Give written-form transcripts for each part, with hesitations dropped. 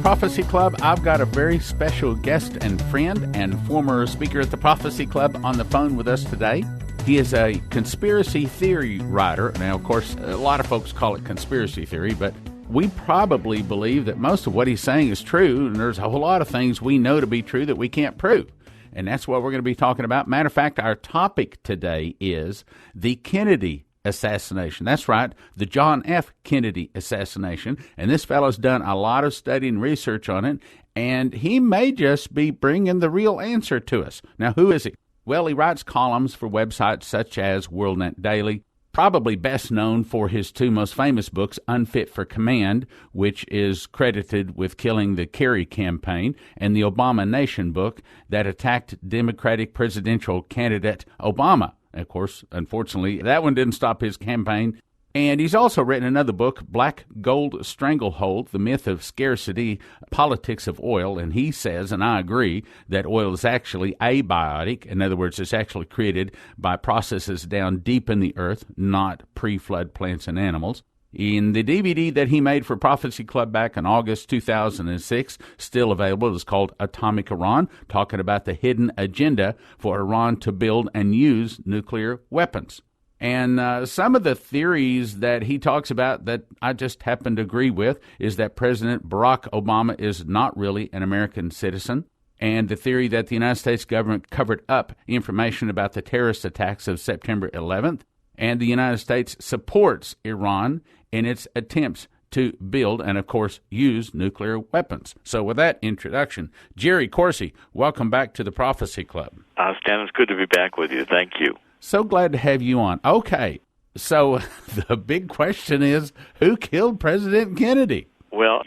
Prophecy Club. I've got a very special guest and friend and former speaker at the Prophecy Club on the phone with us today. He is a conspiracy theory writer. Now, of course, a lot of folks call it conspiracy theory, but we probably believe that most of what he's saying is true, and there's a whole lot of things we know to be true that we can't prove. And that's what we're going to be talking about. Matter of fact, our topic today is the Kennedy assassination. That's right, the John F. Kennedy assassination. And this fellow's done a lot of study and research on it, and he may just be bringing the real answer to us. Now, who is he? Well, he writes columns for websites such as WorldNet Daily, probably best known for his two most famous books, Unfit for Command, which is credited with killing the Kerry campaign, and the Obama Nation book that attacked Democratic presidential candidate Obama. Of course, unfortunately, that one didn't stop his campaign. And he's also written another book, Black Gold Stranglehold, The Myth of Scarcity, Politics of Oil. And he says, and I agree, that oil is actually abiotic. In other words, it's actually created by processes down deep in the earth, not pre-flood plants and animals. In the DVD that he made for Prophecy Club back in August 2006, still available, is called Atomic Iran, talking about the hidden agenda for Iran to build and use nuclear weapons. And some of the theories that he talks about that I just happen to agree with is that President Barack Obama is not really an American citizen, and the theory that the United States government covered up information about the terrorist attacks of September 11th, and the United States supports Iran in its attempts to build and, of course, use nuclear weapons. So with that introduction, Jerry Corsi, welcome back to the Prophecy Club. Stan, it's good to be back with you. Thank you. So glad to have you on. Okay, so the big question is, who killed President Kennedy? Well,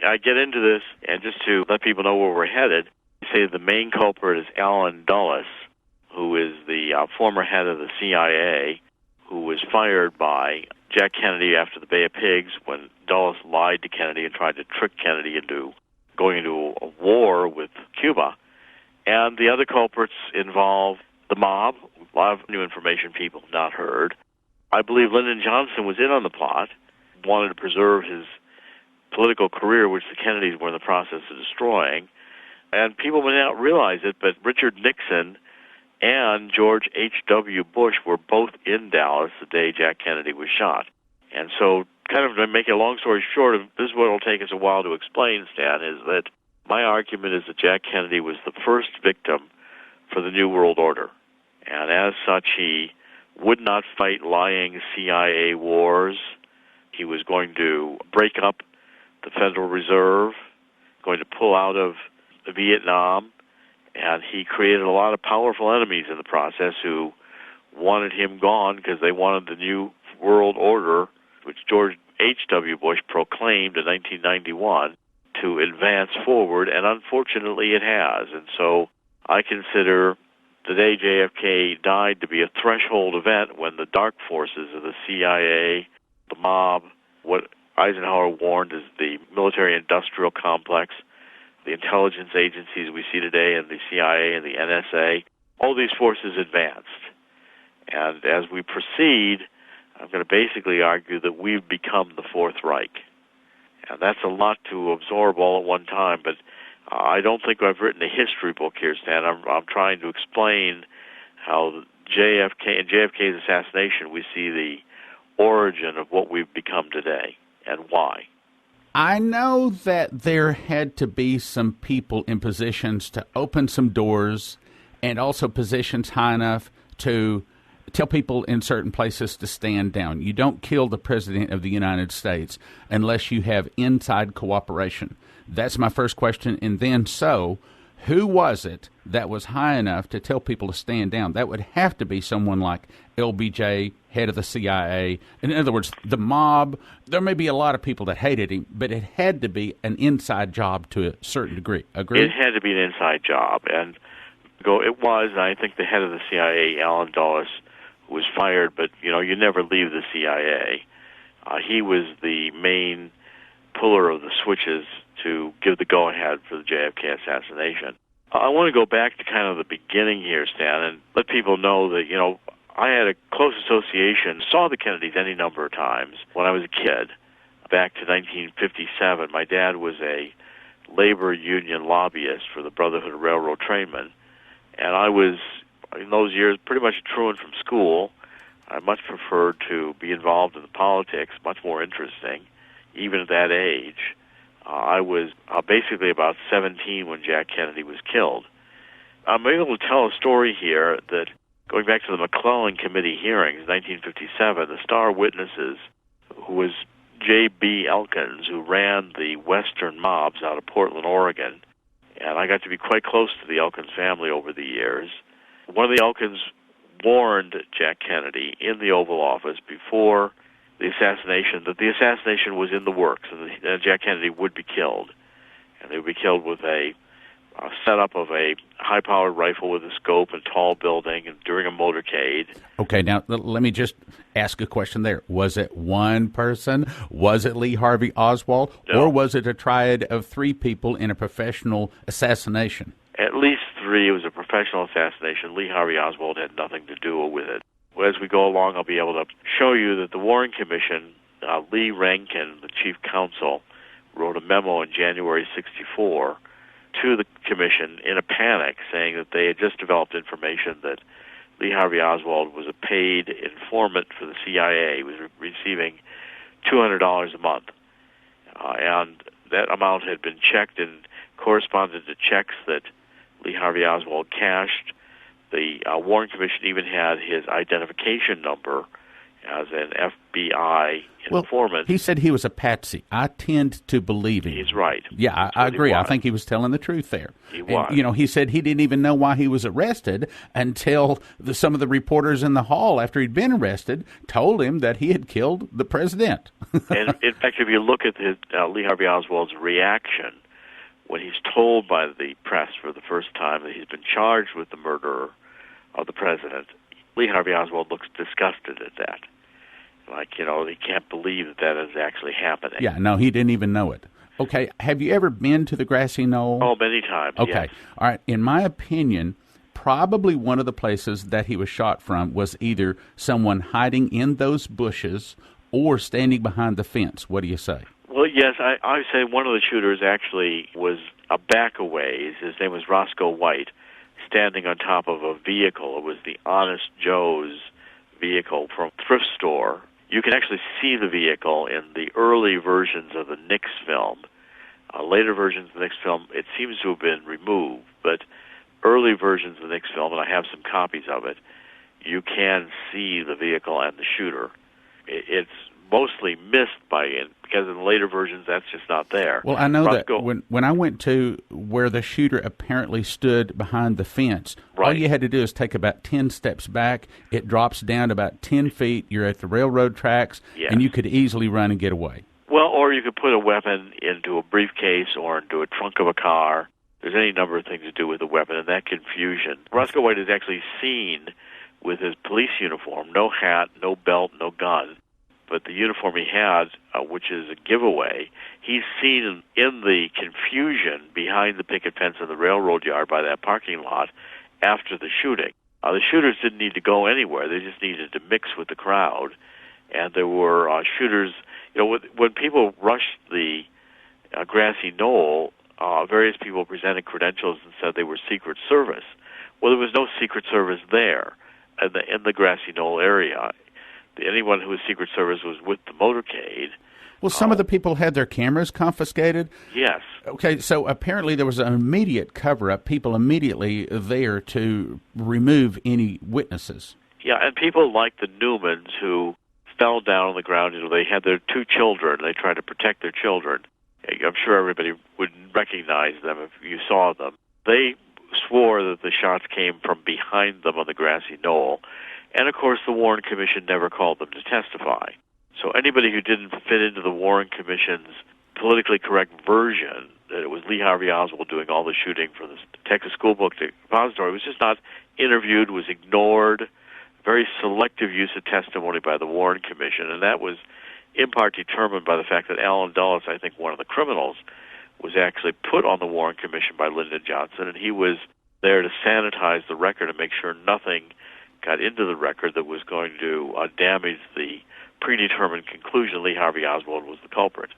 I get into this, and just to let people know where we're headed, you say the main culprit is Allen Dulles, who is the former head of the CIA, who was fired by Jack Kennedy after the Bay of Pigs when Dulles lied to Kennedy and tried to trick Kennedy into going into a war with Cuba. And the other culprits involve the mob, a lot of new information people have not heard. I believe Lyndon Johnson was in on the plot, wanted to preserve his political career, which the Kennedys were in the process of destroying. And people may not realize it, but Richard Nixon and George H.W. Bush were both in Dallas the day Jack Kennedy was shot. And so, kind of to make a long story short, this is what it'll take us a while to explain, Stan, is that my argument is that Jack Kennedy was the first victim for the New World Order. And as such, he would not fight lying CIA wars. He was going to break up the Federal Reserve, going to pull out of Vietnam, and he created a lot of powerful enemies in the process who wanted him gone because they wanted the New World Order, which George H.W. Bush proclaimed in 1991, to advance forward, and unfortunately it has. And so I consider the day JFK died to be a threshold event when the dark forces of the CIA, the mob, what Eisenhower warned as the military-industrial complex, the intelligence agencies we see today, and the CIA and the NSA, all these forces advanced. And as we proceed, I'm going to basically argue that we've become the Fourth Reich. And that's a lot to absorb all at one time, but I don't think I've written a history book here, Stan. I'm trying to explain how in JFK's assassination, we see the origin of what we've become today and why. I know that there had to be some people in positions to open some doors and also positions high enough to tell people in certain places to stand down. You don't kill the President of the United States unless you have inside cooperation. That's my first question. And then, so who was it that was high enough to tell people to stand down? That would have to be someone like LBJ, head of the CIA. In other words, the mob. There may be a lot of people that hated him, but it had to be an inside job to a certain degree. Agree? It had to be an inside job. And it was, and I think the head of the CIA, Allen Dulles, was fired, but, you never leave the CIA. He was the main puller of the switches to give the go-ahead for the JFK assassination. I want to go back to kind of the beginning here, Stan, and let people know that, I had a close association, saw the Kennedys any number of times when I was a kid. Back to 1957, my dad was a labor union lobbyist for the Brotherhood of Railroad Trainmen. And I was, in those years, pretty much a truant from school. I much preferred to be involved in the politics, much more interesting, even at that age. I was basically about 17 when Jack Kennedy was killed. I'm able to tell a story here that, going back to the McClellan Committee hearings, 1957, the star witnesses, who was J.B. Elkins, who ran the Western mobs out of Portland, Oregon, and I got to be quite close to the Elkins family over the years. One of the Elkins warned Jack Kennedy in the Oval Office before the assassination that the assassination was in the works and that Jack Kennedy would be killed. And they would be killed with a setup of a high-powered rifle with a scope and tall building and during a motorcade. Okay, now let me just ask a question there. Was it one person? Was it Lee Harvey Oswald? No. Or was it a triad of three people in a professional assassination? At least three. It was a professional assassination. Lee Harvey Oswald had nothing to do with it. As we go along, I'll be able to show you that the Warren Commission, Lee Rankin, the chief counsel, wrote a memo in January '64 to the commission in a panic, saying that they had just developed information that Lee Harvey Oswald was a paid informant for the CIA. He was receiving $200 a month. And that amount had been checked and corresponded to checks that Lee Harvey Oswald cashed. The Warren Commission even had his identification number as an FBI informant. He said he was a patsy. I tend to believe him. He's right. Yeah, I agree. I think he was telling the truth there. He was. And, he said he didn't even know why he was arrested until some of the reporters in the hall, after he'd been arrested, told him that he had killed the president. And, in fact, if you look at Lee Harvey Oswald's reaction when he's told by the press for the first time that he's been charged with the murder of the president, Lee Harvey Oswald looks disgusted at that. Like, he can't believe that is actually happening. Yeah, no, he didn't even know it. Okay, have you ever been to the grassy knoll? Oh, many times, Okay, yes. All right. In my opinion, probably one of the places that he was shot from was either someone hiding in those bushes or standing behind the fence. What do you say? Well, yes, I say one of the shooters actually was a back a ways. His name was Roscoe White, standing on top of a vehicle. It was the Honest Joe's vehicle from a thrift store. You can actually see the vehicle in the early versions of the Nix film. Later versions of the Nix film, it seems to have been removed, but early versions of the Nix film, and I have some copies of it, you can see the vehicle and the shooter. It's mostly missed because in the later versions that's just not there. Well, I know that when I went to where the shooter apparently stood behind the fence, right. All you had to do is take about 10 steps back. It drops down to about 10 feet. You're at the railroad tracks, yes. And you could easily run and get away. Well, or you could put a weapon into a briefcase or into a trunk of a car. There's any number of things to do with a weapon, and that confusion. Roscoe White is actually seen with his police uniform, no hat, no belt, no gun. But the uniform he had, which is a giveaway, he's seen in the confusion behind the picket fence in the railroad yard by that parking lot after the shooting. The shooters didn't need to go anywhere. They just needed to mix with the crowd. And there were shooters, when people rushed the grassy knoll, various people presented credentials and said they were Secret Service. Well, there was no Secret Service there in the grassy knoll area. Anyone who was Secret Service was with the motorcade. Well, some of the people had their cameras confiscated. Yes. Okay, so apparently there was an immediate cover-up, people immediately there to remove any witnesses. Yeah, and people like the Newmans who fell down on the ground. They had their two children. They tried to protect their children. I'm sure everybody would recognize them if you saw them. They swore that the shots came from behind them on the grassy knoll. And, of course, the Warren Commission never called them to testify. So anybody who didn't fit into the Warren Commission's politically correct version, that it was Lee Harvey Oswald doing all the shooting for the Texas School Book Depository, was just not interviewed, was ignored. Very selective use of testimony by the Warren Commission, and that was in part determined by the fact that Allen Dulles, I think one of the criminals, was actually put on the Warren Commission by Lyndon Johnson, and he was there to sanitize the record and make sure nothing got into the record that was going to damage the predetermined conclusion Lee Harvey Oswald was the culprit.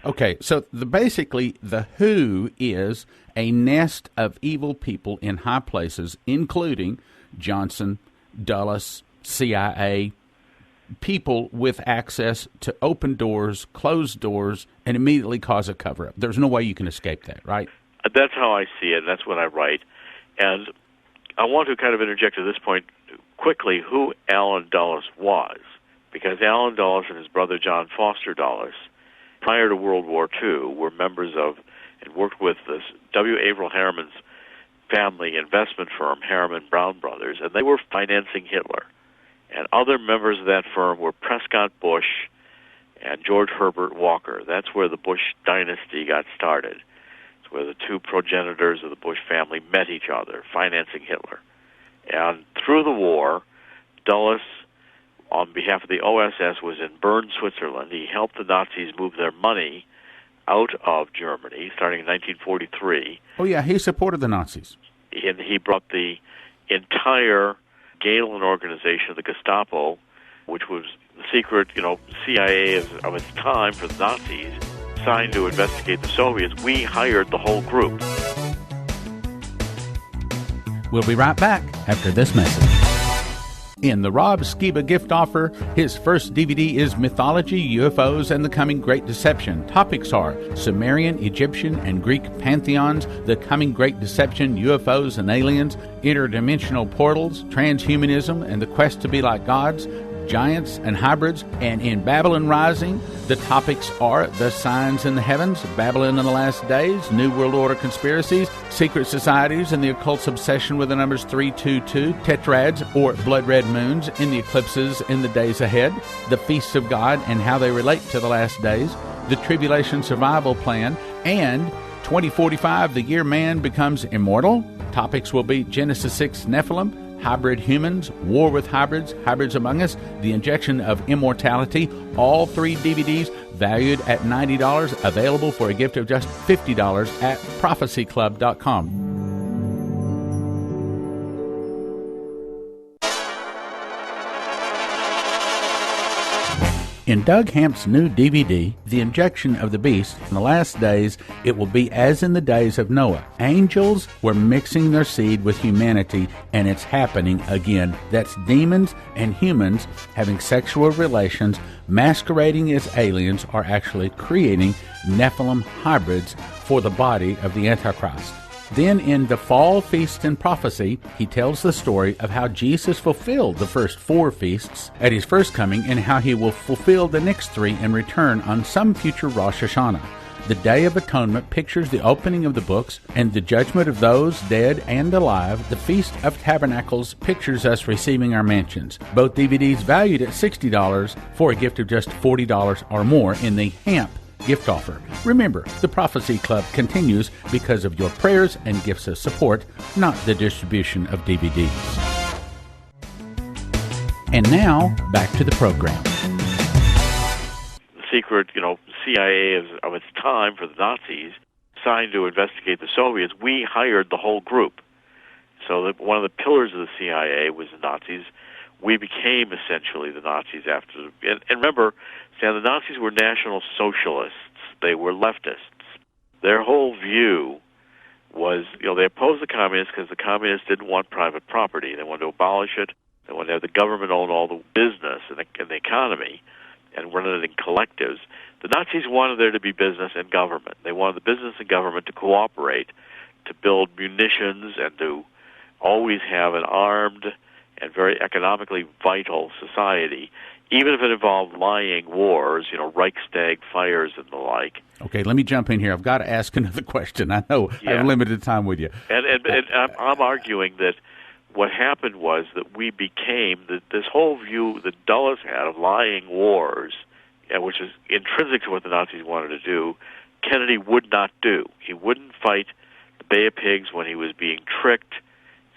Okay, so basically the WHO is a nest of evil people in high places, including Johnson, Dulles, CIA, people with access to open doors, close doors, and immediately cause a cover-up. There's no way you can escape that, right? That's how I see it, and that's what I write. And I want to kind of interject at this point quickly who Alan Dulles was, because Alan Dulles and his brother John Foster Dulles, prior to World War II, were members of and worked with this W. Averill Harriman's family investment firm, Harriman Brown Brothers, and they were financing Hitler. And other members of that firm were Prescott Bush and George Herbert Walker. That's where the Bush dynasty got started. It's where the two progenitors of the Bush family met each other, financing Hitler. And through the war, Dulles, on behalf of the OSS, was in Bern, Switzerland. He helped the Nazis move their money out of Germany, starting in 1943. Oh, yeah, he supported the Nazis. And he brought the entire Gehlen organization, the Gestapo, which was the secret, CIA of its time for the Nazis, signed to investigate the Soviets. We hired the whole group. We'll be right back after this message. In the Rob Skiba gift offer, his first DVD is Mythology, UFOs, and the Coming Great Deception. Topics are Sumerian, Egyptian, and Greek pantheons, the Coming Great Deception, UFOs and aliens, interdimensional portals, transhumanism, and the quest to be like gods, giants and hybrids. And in Babylon Rising, the topics are the signs in the heavens, Babylon in the last days, New World Order conspiracies, secret societies, and the occult's obsession with the numbers 322, tetrads or blood red moons in the eclipses in the days ahead, the feasts of God and how they relate to the last days, the tribulation survival plan, and 2045, the year man becomes immortal. Topics will be Genesis 6 Nephilim, hybrid humans, war with hybrids, hybrids among us, the injection of immortality, all 3 DVDs valued at $90, available for a gift of just $50 at prophecyclub.com. In Doug Hamp's new DVD, The Injection of the Beast, in the last days, it will be as in the days of Noah. Angels were mixing their seed with humanity, and it's happening again. That's demons and humans having sexual relations, masquerading as aliens, are actually creating Nephilim hybrids for the body of the Antichrist. Then in The Fall Feast and Prophecy, he tells the story of how Jesus fulfilled the first 4 feasts at his first coming and how he will fulfill the next 3 in return on some future Rosh Hashanah. The Day of Atonement pictures the opening of the books and the judgment of those dead and alive. The Feast of Tabernacles pictures us receiving our mansions. Both DVDs valued at $60 for a gift of just $40 or more in the Hamp gift offer. Remember, the Prophecy Club continues because of your prayers and gifts of support, not the distribution of DVDs. And now, back to the program. The secret, CIA of its time for the Nazis, signed to investigate the Soviets. We hired the whole group. So one of the pillars of the CIA was the Nazis. We became essentially the Nazis after. And remember, Stan, the Nazis were National Socialists. They were leftists. Their whole view was, they opposed the communists because the communists didn't want private property. They wanted to abolish it. They wanted to have the government own all the business and the economy and run it in collectives. The Nazis wanted there to be business and government. They wanted the business and government to cooperate, to build munitions and to always have an armed and very economically vital society, even if it involved lying wars, Reichstag fires and the like. Okay, let me jump in here. I've got to ask another question. I know I have limited time with you. And I'm arguing that what happened was that we became, this whole view that Dulles had of lying wars, which is intrinsic to what the Nazis wanted to do, Kennedy would not do. He wouldn't fight the Bay of Pigs when he was being tricked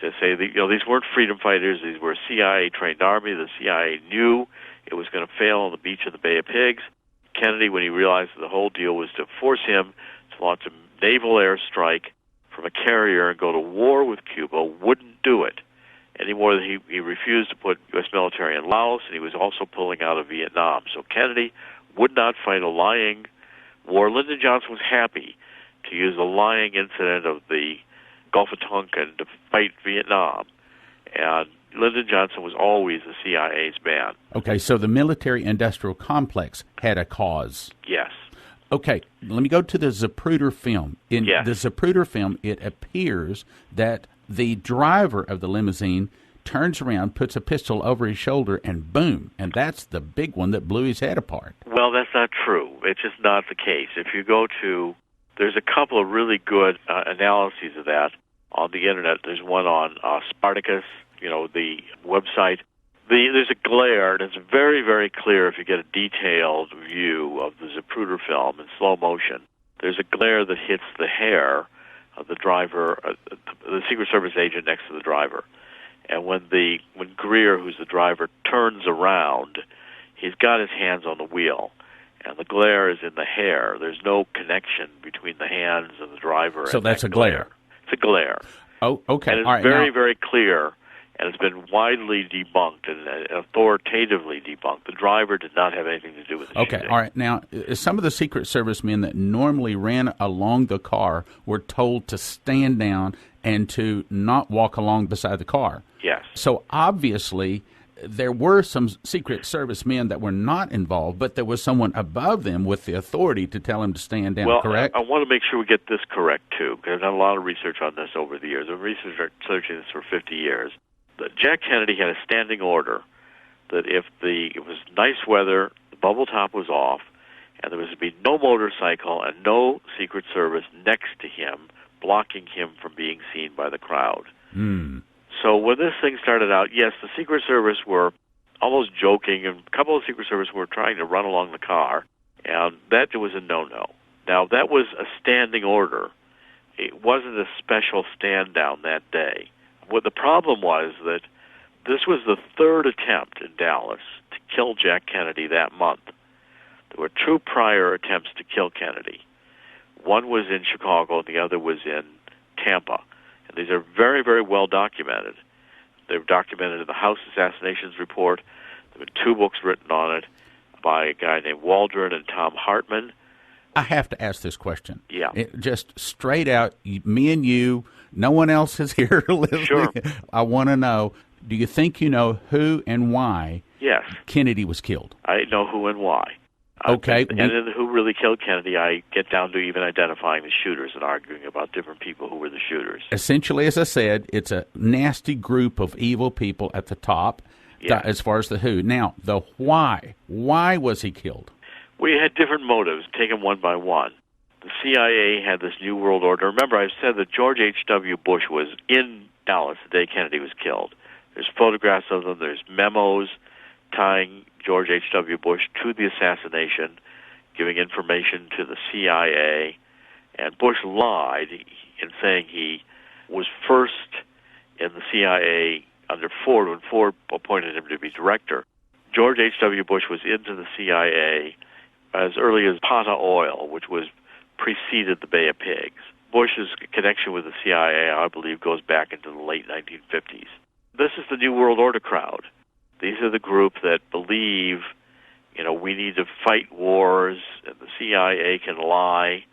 to say, these weren't freedom fighters, these were a CIA-trained army. The CIA knew it was going to fail on the beach of the Bay of Pigs. Kennedy, when he realized that the whole deal was to force him to launch a naval airstrike from a carrier and go to war with Cuba, wouldn't do it. Any more than he refused to put U.S. military in Laos, and he was also pulling out of Vietnam. So Kennedy would not fight a lying war, Lyndon Johnson was happy to use the lying incident of the Gulf of Tonkin to fight Vietnam. And Lyndon Johnson was always the CIA's man. Okay, so the military-industrial complex had a cause. Yes. Okay, let me go to the Zapruder film. In Yes. the Zapruder film, it appears that the driver of the limousine turns around, puts a pistol over his shoulder, and boom. And that's the big one that blew his head apart. Well, that's not true. It's just not the case. If you go to, there's a couple of really good analyses of that on the Internet. There's one on Spartacus, the website. There's a glare, and it's very, very clear if you get a detailed view of the Zapruder film in slow motion. There's a glare that hits the hair of the driver, the Secret Service agent next to the driver. And when Greer, who's the driver, turns around, he's got his hands on the wheel, and the glare is in the hair. There's no connection between the hands of the driver. So and that's that a glare. It's a glare. Oh, okay. And it's all right, very, now, very clear, and it's been widely debunked and authoritatively debunked. The driver did not have anything to do with the okay, shooting. all right. Now, some of the Secret Service men that normally ran along the car were told to stand down and to not walk along beside the car. Yes. So obviously, there were some Secret Service men that were not involved, but there was someone above them with the authority to tell him to stand down, Well, correct? I want to make sure we get this correct, too, because I've done a lot of research on this over the years. I've been researching this for 50 years. That Jack Kennedy had a standing order that if it was nice weather, the bubble top was off, and there was to be no motorcycle and no Secret Service next to him, blocking him from being seen by the crowd. So when this thing started out, yes, the Secret Service were almost joking, and a couple of Secret Service were trying to run along the car, and that was a no-no. Now, that was a standing order. It wasn't a special stand-down that day. What the problem was that this was the third attempt in Dallas to kill Jack Kennedy that month. There were two prior attempts to kill Kennedy. One was in Chicago, and the other was in Tampa. And these are very, very well documented. They're documented in the House Assassinations Report. There have been two books written on it by a guy named Waldron and Tom Hartman. I have to ask this question. Yeah. Just straight out, me and you, no one else is here listening. Sure. I want to know, do you think you know who and why Yes. Kennedy was killed? I know who and why. Okay. And then who really killed Kennedy, I get down to even identifying the shooters and arguing about different people who were the shooters. Essentially, as I said, it's a nasty group of evil people at the top, as far as the who. Now, the why. Why was he killed? We had different motives, taken one by one. The CIA had this New World Order. Remember, I said that George H.W. Bush was in Dallas the day Kennedy was killed. There's photographs of them. There's memos tying George H.W. Bush to the assassination, giving information to the CIA. And Bush lied in saying he was first in the CIA under Ford when Ford appointed him to be director. George H.W. Bush was into the CIA as early as Pata Oil, which preceded the Bay of Pigs. Bush's connection with the CIA, I believe, goes back into the late 1950s. This is the New World Order crowd. These are the group that believe, we need to fight wars, and the CIA can lie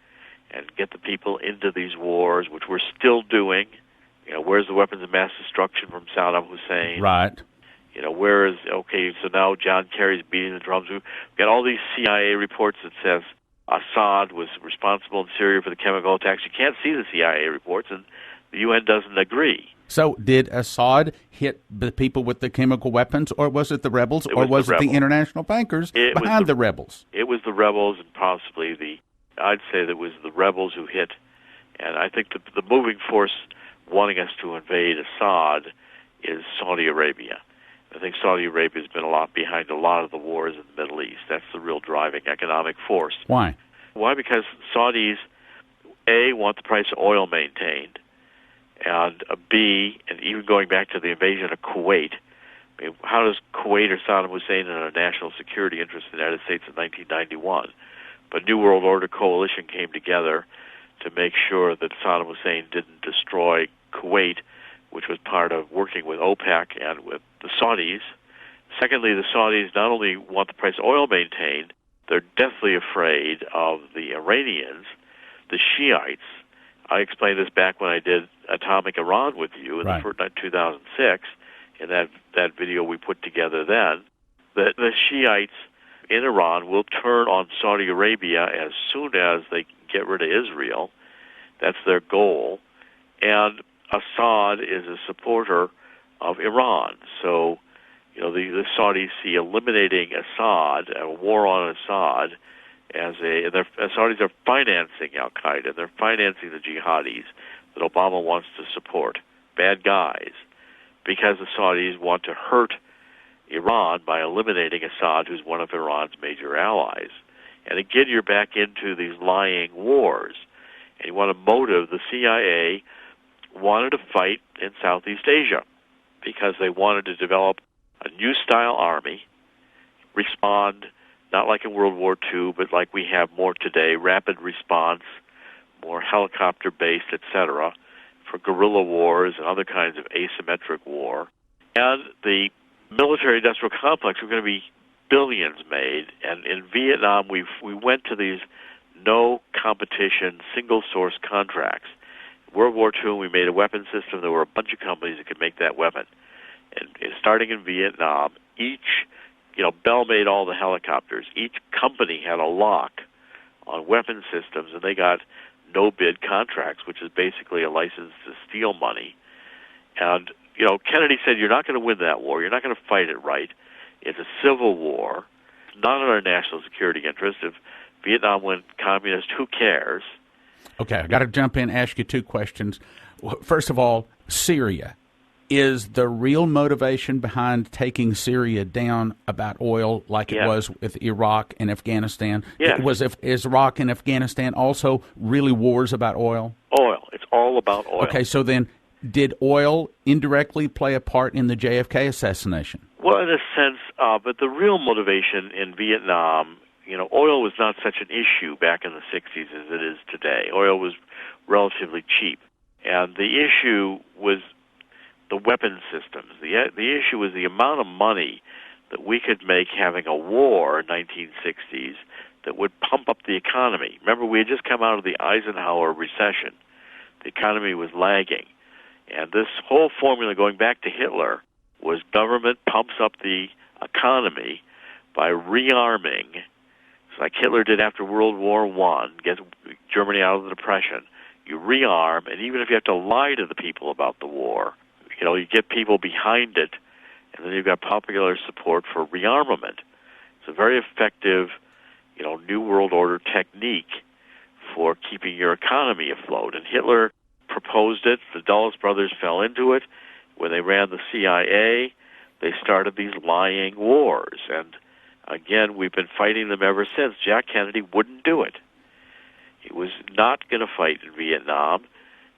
and get the people into these wars, which we're still doing. Where's the weapons of mass destruction from Saddam Hussein? Right. So now John Kerry's beating the drums. We've got all these CIA reports that says Assad was responsible in Syria for the chemical attacks. You can't see the CIA reports, and the UN doesn't agree. So did Assad hit the people with the chemical weapons, or was it the rebels, or was it the international bankers behind the rebels? It was the rebels, and possibly I'd say that it was the rebels who hit. And I think the moving force wanting us to invade Assad is Saudi Arabia. I think Saudi Arabia has been behind a lot of the wars in the Middle East. That's the real driving economic force. Why? Why? Because Saudis, A, want the price of oil maintained, and B, and even going back to the invasion of Kuwait, how does Kuwait or Saddam Hussein in a national security interest in the United States in 1991? But New World Order coalition came together to make sure that Saddam Hussein didn't destroy Kuwait, which was part of working with OPEC and with the Saudis. Secondly, the Saudis not only want the price of oil maintained, they're deathly afraid of the Iranians, the Shiites. I explained this back when I did Atomic Iran with you in Right. 2006, in that video we put together then. The Shiites in Iran will turn on Saudi Arabia as soon as they get rid of Israel. That's their goal. And Assad is a supporter of Iran. So, the Saudis see eliminating Assad, a war on Assad, the Saudis are financing al-Qaeda. They're financing the jihadis that Obama wants to support, bad guys, because the Saudis want to hurt Iran by eliminating Assad, who's one of Iran's major allies. And again, you're back into these lying wars. And you want a motive. The CIA wanted to fight in Southeast Asia because they wanted to develop a new style army, respond not like in World War II, but like we have more today, rapid response, more helicopter-based, etc., for guerrilla wars and other kinds of asymmetric war. And the military-industrial complex were going to be billions made. And in Vietnam, we went to these no-competition, single-source contracts. In World War II, we made a weapon system. There were a bunch of companies that could make that weapon. And starting in Vietnam, Bell made all the helicopters. Each company had a lock on weapon systems, and they got no-bid contracts, which is basically a license to steal money. And, Kennedy said, you're not going to win that war. You're not going to fight it right. It's a civil war. It's not in our national security interest. If Vietnam went communist, who cares? Okay, I got to jump in and ask you two questions. First of all, Syria. Is the real motivation behind taking Syria down about oil like it was with Iraq and Afghanistan? Yes. Is Iraq and Afghanistan also really wars about oil? Oil. It's all about oil. Okay, so then did oil indirectly play a part in the JFK assassination? Well, in a sense, but the real motivation in Vietnam, oil was not such an issue back in the 60s as it is today. Oil was relatively cheap. And the issue was the weapon systems. The issue was the amount of money that we could make having a war in 1960s that would pump up the economy. Remember, we had just come out of the Eisenhower recession. The economy was lagging. And this whole formula going back to Hitler was government pumps up the economy by rearming. It's like Hitler did after World War I, get Germany out of the Depression. You rearm, and even if you have to lie to the people about the war, you get people behind it, and then you've got popular support for rearmament. It's a very effective, New World Order technique for keeping your economy afloat. And Hitler proposed it. The Dulles brothers fell into it. When they ran the CIA, they started these lying wars. And again, we've been fighting them ever since. Jack Kennedy wouldn't do it. He was not going to fight in Vietnam,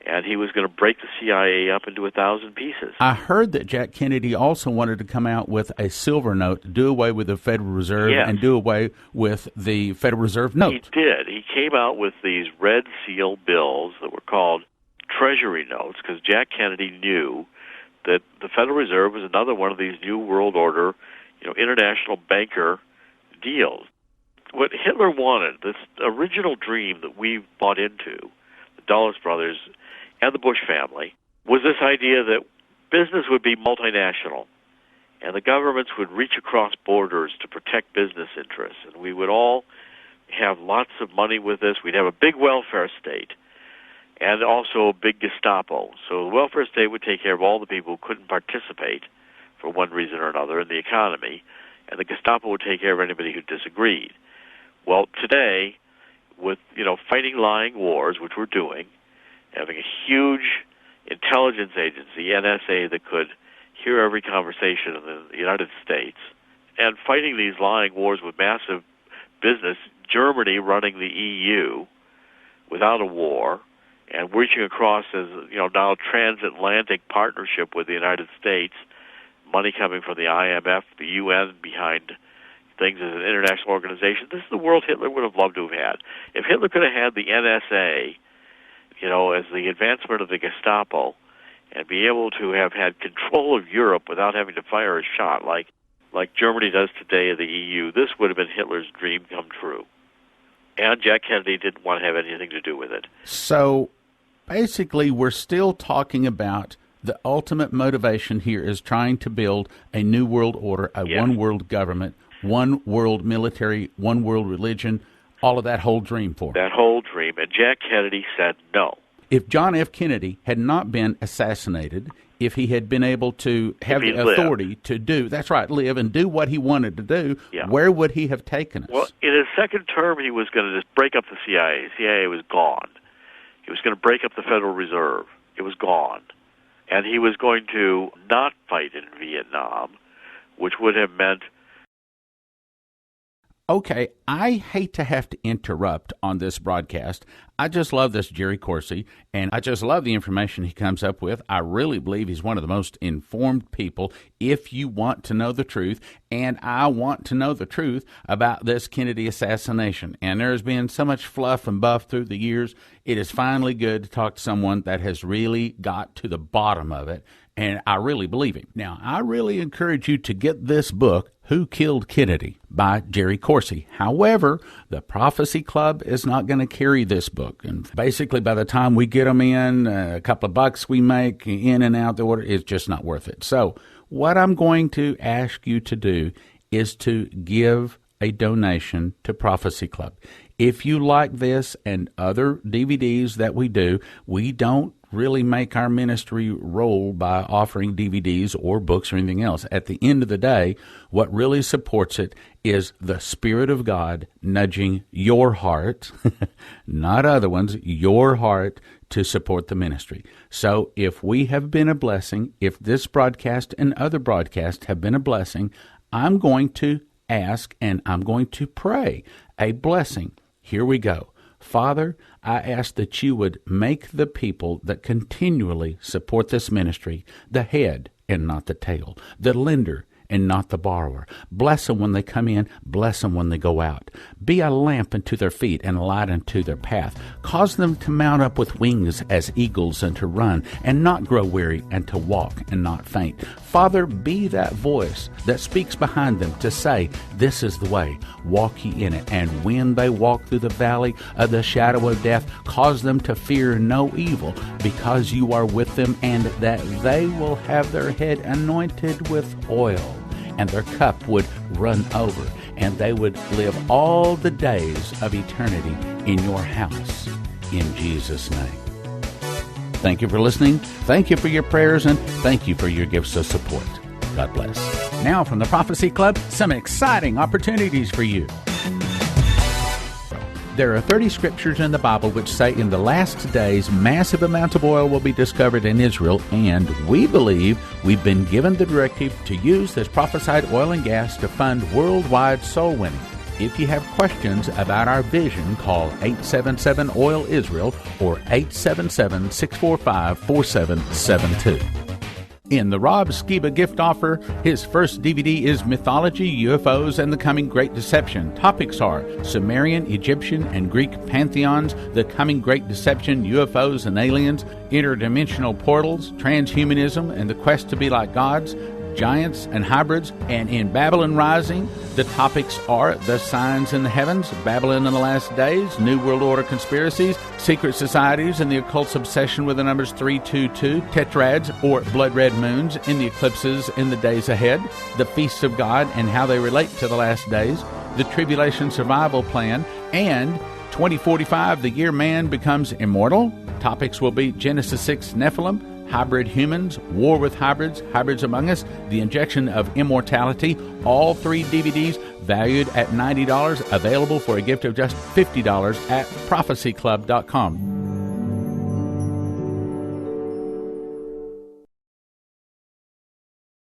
and he was going to break the CIA up into 1,000 pieces. I heard that Jack Kennedy also wanted to come out with a silver note to do away with the Federal Reserve and do away with the Federal Reserve note. He did. He came out with these red seal bills that were called Treasury notes because Jack Kennedy knew that the Federal Reserve was another one of these New World Order, international banker deals. What Hitler wanted, this original dream that we bought into, the Dulles brothers and the Bush family, was this idea that business would be multinational and the governments would reach across borders to protect business interests, and we would all have lots of money with this. We'd have a big welfare state and also a big Gestapo. So the welfare state would take care of all the people who couldn't participate for one reason or another in the economy, and the Gestapo would take care of anybody who disagreed. Well, today, with fighting lying wars, which we're doing, having a huge intelligence agency, NSA, that could hear every conversation in the United States, and fighting these lying wars with massive business, Germany running the EU without a war, and reaching across as now a transatlantic partnership with the United States, money coming from the IMF, the UN behind things as an international organization. This is the world Hitler would have loved to have had. If Hitler could have had the NSA, as the advancement of the Gestapo, and be able to have had control of Europe without having to fire a shot, like like Germany does today in the EU, this would have been Hitler's dream come true. And Jack Kennedy didn't want to have anything to do with it. So basically, we're still talking about the ultimate motivation here is trying to build a new world order, a one world government, one world military, one world religion, all of that whole dream for him. That whole dream. And Jack Kennedy said no. If John F. Kennedy had not been assassinated, if he had been able to have the authority to do, that's right, live and do what he wanted to do, where would he have taken us? Well, in his second term, he was going to just break up the CIA. The CIA was gone. He was going to break up the Federal Reserve. It was gone. And he was going to not fight in Vietnam, which would have meant... Okay, I hate to have to interrupt on this broadcast. I just love this Jerry Corsi, and I just love the information he comes up with. I really believe he's one of the most informed people if you want to know the truth, and I want to know the truth about this Kennedy assassination. And there's been so much fluff and buff through the years. It is finally good to talk to someone that has really got to the bottom of it, and I really believe him. Now, I really encourage you to get this book, Who Killed Kennedy, by Jerry Corsi. However, the Prophecy Club is not going to carry this book. And basically, by the time we get them in, a couple of bucks we make in and out the order, it's just not worth it. So what I'm going to ask you to do is to give a donation to Prophecy Club. If you like this and other DVDs that we don't really make our ministry roll by offering DVDs or books or anything else. At the end of the day, what really supports it is the Spirit of God nudging your heart, not other ones, your heart to support the ministry. So if we have been a blessing, if this broadcast and other broadcasts have been a blessing, I'm going to ask and I'm going to pray a blessing. Here we go. Father, I ask that you would make the people that continually support this ministry the head and not the tail, the lender and not the borrower. Bless them when they come in, bless them when they go out. Be a lamp unto their feet and a light unto their path. Cause them to mount up with wings as eagles and to run and not grow weary and to walk and not faint. Father, be that voice that speaks behind them to say, this is the way, walk ye in it. And when they walk through the valley of the shadow of death, cause them to fear no evil, because you are with them, and that they will have their head anointed with oil, and their cup would run over, and they would live all the days of eternity in your house. In Jesus' name. Thank you for listening. Thank you for your prayers, and thank you for your gifts of support. God bless. Now from the Prophecy Club, some exciting opportunities for you. There are 30 scriptures in the Bible which say in the last days massive amounts of oil will be discovered in Israel, and we believe we've been given the directive to use this prophesied oil and gas to fund worldwide soul winning. If you have questions about our vision, call 877-OIL-ISRAEL or 877-645-4772. In the Rob Skiba gift offer, his first DVD is Mythology, UFOs, and the Coming Great Deception. Topics are Sumerian, Egyptian, and Greek pantheons, the Coming Great Deception, UFOs and aliens, interdimensional portals, transhumanism, and the quest to be like gods, giants and hybrids. And in Babylon Rising, the topics are the signs in the heavens, Babylon in the last days, New World Order conspiracies, secret societies, and the occult's obsession with the numbers 322, tetrads or blood red moons in the eclipses in the days ahead, the feasts of God and how they relate to the last days, the tribulation survival plan, and 2045, the year man becomes immortal. Topics will be Genesis 6, Nephilim, hybrid humans, war with hybrids, hybrids among us, the injection of immortality. All 3 DVDs valued at $90, available for a gift of just $50 at prophecyclub.com.